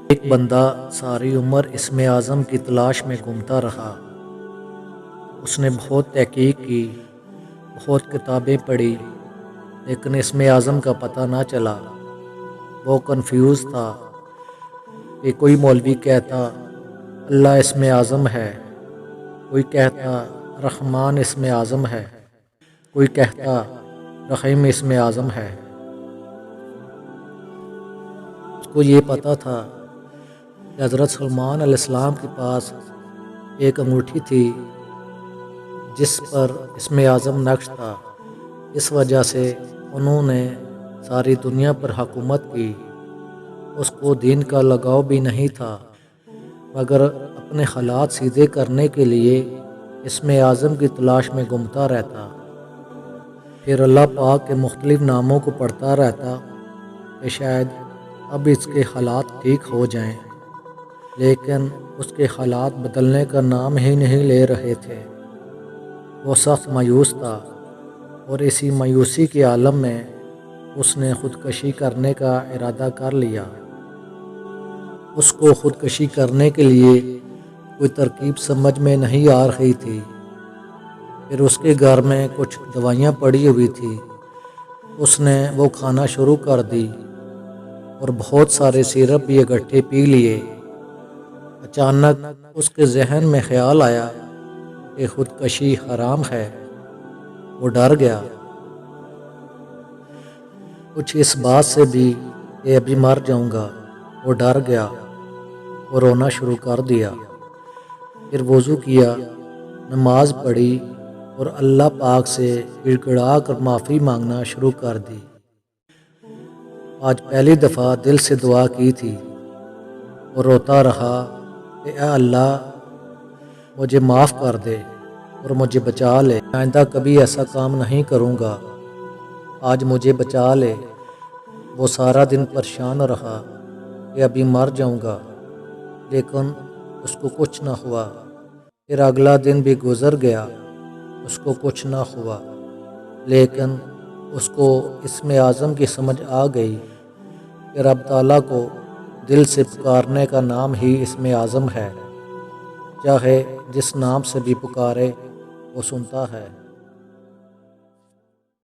ایک بندہ ساری عمر اسم اعظم کی تلاش میں گھومتا رہا۔ اس نے بہت تحقیق کی، بہت کتابیں پڑھی، لیکن اسم اعظم کا پتہ نہ چلا۔ وہ کنفیوز تھا کہ کوئی مولوی کہتا اللہ اسم اعظم ہے، کوئی کہتا رحمان اسم اعظم ہے، کوئی کہتا رحیم اسم اعظم ہے۔ اس کو یہ پتہ تھا کہ حضرت سلمان علیہ السلام کے پاس ایک انگوٹھی تھی جس پر اسم اعظم نقش تھا۔ اس وجہ سے انہوں نے ساری دنیا پر حکومت کی۔ اس کو دین کا لگاؤ بھی نہیں تھا، مگر اپنے حالات سیدھے کرنے کے لیے اسم اعظم کی تلاش میں گھومتا رہتا۔ پھر اللہ پاک کے مختلف ناموں کو پڑھتا رہتا کہ شاید اب اس کے حالات ٹھیک ہو جائیں، لیکن اس کے حالات بدلنے کا نام ہی نہیں لے رہے تھے۔ وہ سخت مایوس تھا اور اسی مایوسی کے عالم میں اس نے خودکشی کرنے کا ارادہ کر لیا۔ اس کو خودکشی کرنے کے لیے کوئی ترکیب سمجھ میں نہیں آ رہی تھی۔ پھر اس کے گھر میں کچھ دوائیاں پڑی ہوئی تھی، اس نے وہ کھانا شروع کر دی اور بہت سارے سیرپ بھی اکٹھے پی لیے۔ اچانک اس کے ذہن میں خیال آیا کہ خودکشی حرام ہے۔ وہ ڈر گیا، کچھ اس بات سے بھی کہ ابھی مر جاؤں گا۔ وہ ڈر گیا اور رونا شروع کر دیا۔ پھر وضو کیا، نماز پڑھی اور اللہ پاک سے گڑ گڑا کر معافی مانگنا شروع کر دی۔ آج پہلی دفعہ دل سے دعا کی تھی اور روتا رہا کہ اے اللہ مجھے معاف کر دے اور مجھے بچا لے، آئندہ کبھی ایسا کام نہیں کروں گا، آج مجھے بچا لے۔ وہ سارا دن پریشان رہا کہ ابھی مر جاؤں گا، لیکن اس کو کچھ نہ ہوا۔ پھر اگلا دن بھی گزر گیا، اس کو کچھ نہ ہوا، لیکن اس کو اسم اعظم کی سمجھ آ گئی کہ رب تعالیٰ کو دل سے پکارنے کا نام ہی اسم اعظم ہے، چاہے جس نام سے بھی پکارے وہ سنتا ہے۔